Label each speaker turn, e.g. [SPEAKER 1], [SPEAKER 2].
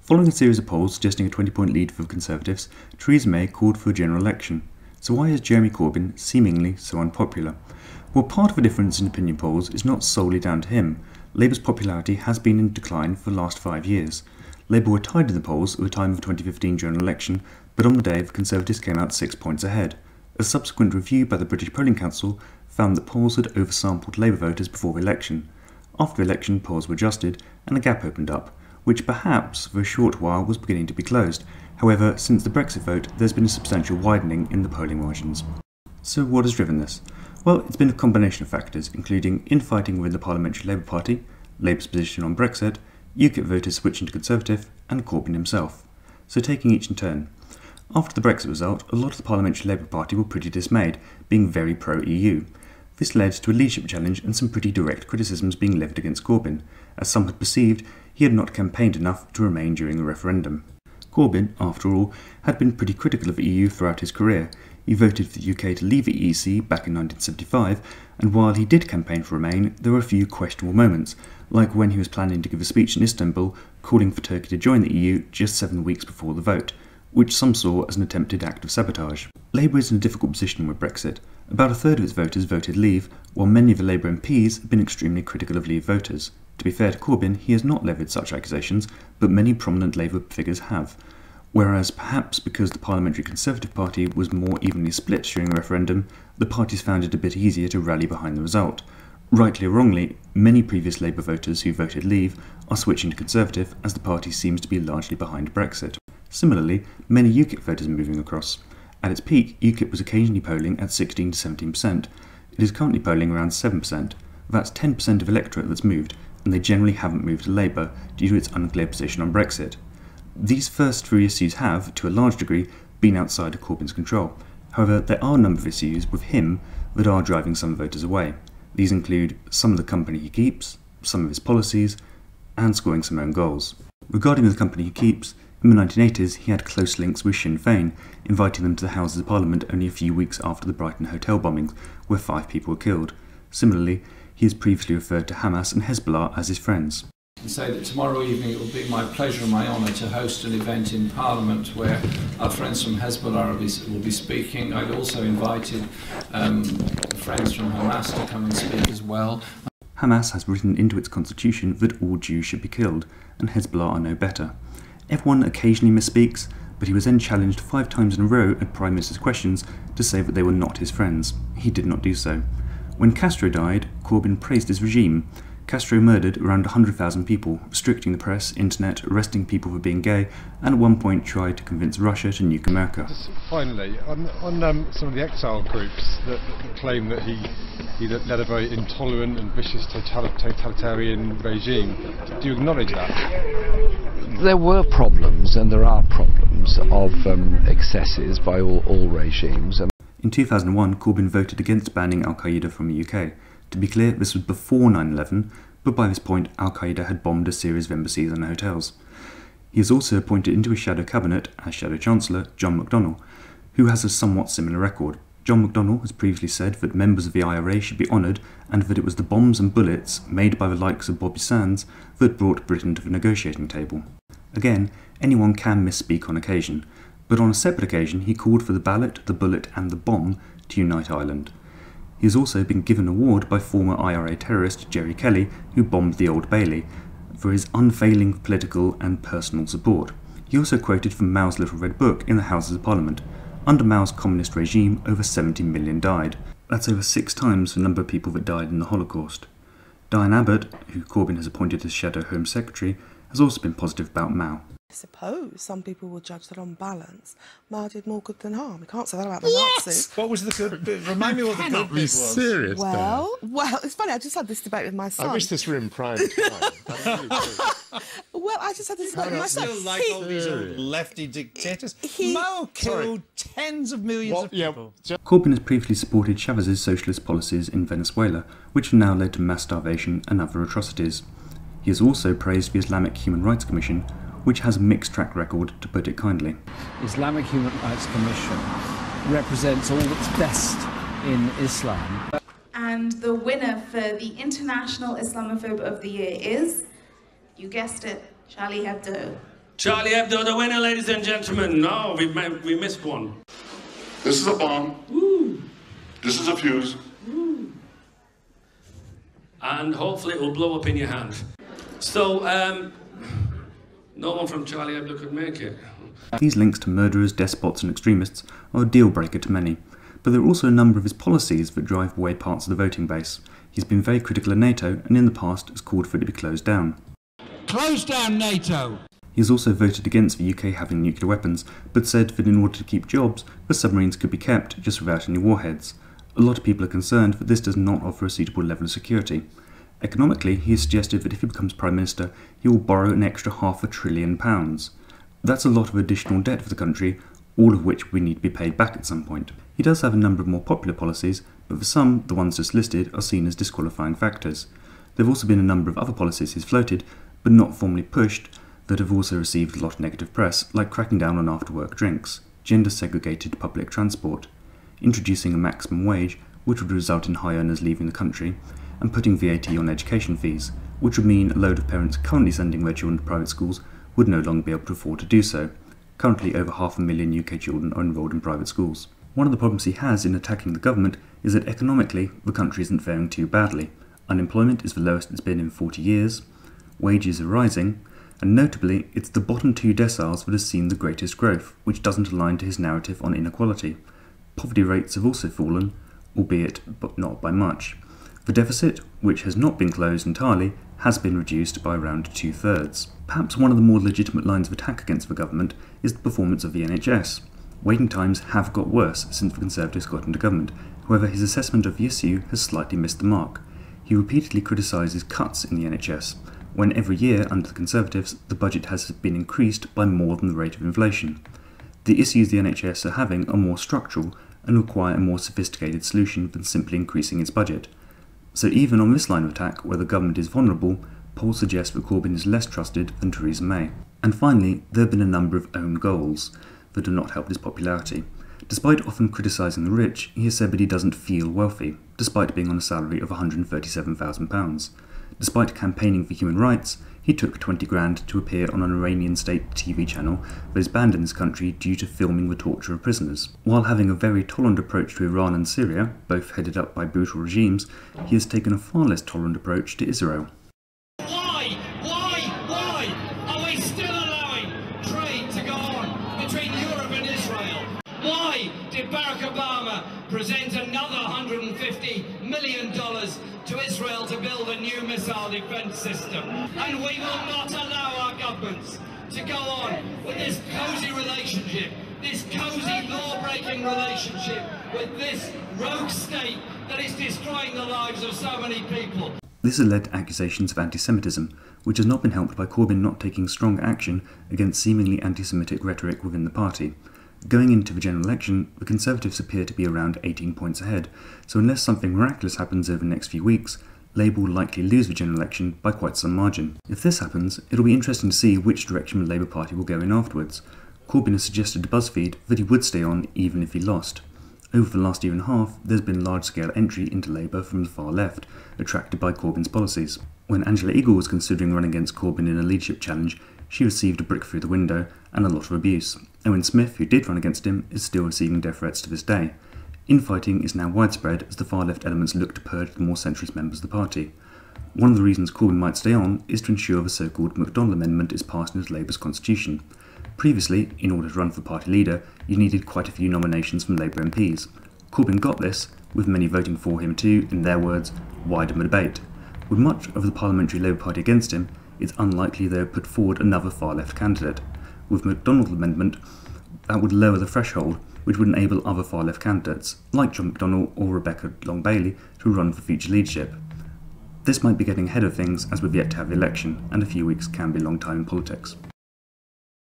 [SPEAKER 1] Following a series of polls suggesting a 20-point lead for the Conservatives, Theresa May called for a general election. So why is Jeremy Corbyn seemingly so unpopular? Well, part of the difference in opinion polls is not solely down to him. Labour's popularity has been in decline for the last 5 years. Labour were tied in the polls at the time of the 2015 general election, but on the day the Conservatives came out 6 points ahead. A subsequent review by the British Polling Council found that polls had oversampled Labour voters before the election. After the election, polls were adjusted and a gap opened up, which perhaps for a short while was beginning to be closed. However, since the Brexit vote, there's been a substantial widening in the polling margins. So what has driven this? Well, it's been a combination of factors, including infighting within the Parliamentary Labour Party, Labour's position on Brexit, UKIP voters switching to Conservative, and Corbyn himself. So taking each in turn. After the Brexit result, a lot of the Parliamentary Labour Party were pretty dismayed, being very pro-EU. This led to a leadership challenge and some pretty direct criticisms being levied against Corbyn, as some had perceived he had not campaigned enough to remain during the referendum. Corbyn, after all, had been pretty critical of the EU throughout his career. He voted for the UK to leave the EEC back in 1975, and while he did campaign for Remain, there were a few questionable moments, like when he was planning to give a speech in Istanbul calling for Turkey to join the EU just 7 weeks before the vote, which some saw as an attempted act of sabotage. Labour is in a difficult position with Brexit. About a third of its voters voted Leave, while many of the Labour MPs have been extremely critical of Leave voters. To be fair to Corbyn, he has not levied such accusations, but many prominent Labour figures have. Whereas, perhaps because the Parliamentary Conservative Party was more evenly split during the referendum, the parties found it a bit easier to rally behind the result. Rightly or wrongly, many previous Labour voters who voted Leave are switching to Conservative as the party seems to be largely behind Brexit. Similarly, many UKIP voters are moving across. At its peak, UKIP was occasionally polling at 16 to 17%. It is currently polling around 7%. That's 10% of electorate that's moved, and they generally haven't moved to Labour due to its unclear position on Brexit. These first three issues have, to a large degree, been outside of Corbyn's control. However, there are a number of issues with him that are driving some voters away. These include some of the company he keeps, some of his policies, and scoring some own goals. Regarding the company he keeps, in the 1980s he had close links with Sinn Féin, inviting them to the Houses of Parliament only a few weeks after the Brighton hotel bombings, where 5 people were killed. Similarly, he has previously referred to Hamas and Hezbollah as his friends.
[SPEAKER 2] And say that tomorrow evening it will be my pleasure and my honour to host an event in Parliament where our friends from Hezbollah will be speaking. I'd also invited friends from Hamas to come and speak as well.
[SPEAKER 1] Hamas has written into its constitution that all Jews should be killed, and Hezbollah are no better. Everyone occasionally misspeaks, but he was then challenged 5 times in a row at Prime Minister's questions to say that they were not his friends. He did not do so. When Castro died, Corbyn praised his regime. Castro murdered around 100,000 people, restricting the press, internet, arresting people for being gay, and at one point tried to convince Russia to nuke America.
[SPEAKER 3] Just finally, on some of the exile groups that claim that he led a very intolerant and vicious totalitarian regime, do you acknowledge that?
[SPEAKER 4] There were problems, and there are problems of excesses by all regimes.
[SPEAKER 1] In 2001, Corbyn voted against banning Al-Qaeda from the UK. To be clear, this was before 9/11, but by this point Al-Qaeda had bombed a series of embassies and hotels. He has also appointed into his shadow cabinet, as Shadow Chancellor, John McDonnell, who has a somewhat similar record. John McDonnell has previously said that members of the IRA should be honoured and that it was the bombs and bullets made by the likes of Bobby Sands that brought Britain to the negotiating table. Again, anyone can misspeak on occasion, but on a separate occasion he called for the ballot, the bullet and the bomb to unite Ireland. He has also been given an award by former IRA terrorist Jerry Kelly, who bombed the Old Bailey, for his unfailing political and personal support. He also quoted from Mao's Little Red Book in the Houses of Parliament. Under Mao's communist regime, over 70 million died. That's over 6 times the number of people that died in the Holocaust. Diane Abbott, who Corbyn has appointed as Shadow Home Secretary, has also been positive about Mao.
[SPEAKER 5] I suppose some people will judge that on balance, Mao did more good than harm. You can't say that about the Nazis.
[SPEAKER 6] What was the good bit? Remind me what the good bit was.
[SPEAKER 3] Serious,
[SPEAKER 5] well, it's funny, I just had this debate with my son.
[SPEAKER 3] I wish this were in private time.
[SPEAKER 5] Well, I just had this debate with my son.
[SPEAKER 6] Still like all these old lefty dictators. Mao killed tens of millions of people.
[SPEAKER 1] Corbyn has previously supported Chávez's socialist policies in Venezuela, which have now led to mass starvation and other atrocities. He has also praised the Islamic Human Rights Commission, which has a mixed track record, to put it kindly.
[SPEAKER 7] Islamic Human Rights Commission represents all that's best in Islam.
[SPEAKER 8] And the winner for the International Islamophobe of the Year is, you guessed it, Charlie Hebdo.
[SPEAKER 9] Charlie Hebdo, the winner, ladies and gentlemen. No, we missed one.
[SPEAKER 10] This is a bomb.
[SPEAKER 9] Woo.
[SPEAKER 10] This is a fuse.
[SPEAKER 9] Woo. And hopefully it will blow up in your hand. So, no one from Charlie Hebdo could make it.
[SPEAKER 1] These links to murderers, despots and extremists are a deal breaker to many, but there are also a number of his policies that drive away parts of the voting base. He's been very critical of NATO and in the past has called for it to be closed down.
[SPEAKER 11] Close down NATO!
[SPEAKER 1] He has also voted against the UK having nuclear weapons, but said that in order to keep jobs, the submarines could be kept just without any warheads. A lot of people are concerned that this does not offer a suitable level of security. Economically, he has suggested that if he becomes Prime Minister, he will borrow an extra £500 billion. That's a lot of additional debt for the country, all of which we need to be paid back at some point. He does have a number of more popular policies, but for some, the ones just listed are seen as disqualifying factors. There have also been a number of other policies he's floated, but not formally pushed, that have also received a lot of negative press, like cracking down on after-work drinks, gender-segregated public transport, introducing a maximum wage, which would result in high earners leaving the country, and putting VAT on education fees, which would mean a load of parents currently sending their children to private schools would no longer be able to afford to do so. Currently, over 500,000 UK children are enrolled in private schools. One of the problems he has in attacking the government is that economically, the country isn't faring too badly. Unemployment is the lowest it's been in 40 years, wages are rising, and notably, it's the bottom 2 deciles that has seen the greatest growth, which doesn't align to his narrative on inequality. Poverty rates have also fallen, albeit but not by much. The deficit, which has not been closed entirely, has been reduced by around 2/3. Perhaps one of the more legitimate lines of attack against the government is the performance of the NHS. Waiting times have got worse since the Conservatives got into government. However, his assessment of the issue has slightly missed the mark. He repeatedly criticises cuts in the NHS, when every year under the Conservatives the budget has been increased by more than the rate of inflation. The issues the NHS are having are more structural and require a more sophisticated solution than simply increasing its budget. So even on this line of attack, where the government is vulnerable, polls suggest that Corbyn is less trusted than Theresa May. And finally, there have been a number of own goals that have not helped his popularity. Despite often criticising the rich, he has said that he doesn't feel wealthy, despite being on a salary of £137,000. Despite campaigning for human rights, he took 20 grand to appear on an Iranian state TV channel that is banned in this country due to filming the torture of prisoners. While having a very tolerant approach to Iran and Syria, both headed up by brutal regimes, he has taken a far less tolerant approach to Israel.
[SPEAKER 11] Why are we still allowing trade to go on between Europe and Israel? Why did Barack Obama present another $150 million to Israel to build a new missile defense system? And we will not allow our governments to go on with this cosy relationship, this cosy law-breaking relationship with this rogue state that is destroying the lives of so many people.
[SPEAKER 1] This has led to accusations of anti-Semitism, which has not been helped by Corbyn not taking strong action against seemingly anti-Semitic rhetoric within the party. Going into the general election, the Conservatives appear to be around 18 points ahead, so unless something miraculous happens over the next few weeks, Labour will likely lose the general election by quite some margin. If this happens, it'll be interesting to see which direction the Labour Party will go in afterwards. Corbyn has suggested to Buzzfeed that he would stay on even if he lost. Over the last year and a half, there's been large-scale entry into Labour from the far left, attracted by Corbyn's policies. When Angela Eagle was considering running against Corbyn in a leadership challenge, she received a brick through the window and a lot of abuse. Owen Smith, who did run against him, is still receiving death threats to this day. Infighting is now widespread as the far-left elements look to purge the more centrist members of the party. One of the reasons Corbyn might stay on is to ensure the so-called McDonnell Amendment is passed into Labour's constitution. Previously, in order to run for party leader, you needed quite a few nominations from Labour MPs. Corbyn got this, with many voting for him to, in their words, widen the debate. With much of the parliamentary Labour Party against him, it's unlikely they would put forward another far-left candidate. With the McDonnell Amendment, that would lower the threshold, which would enable other far-left candidates, like John McDonnell or Rebecca Long-Bailey, to run for future leadership. This might be getting ahead of things as we've yet to have the election, and a few weeks can be a long time in politics.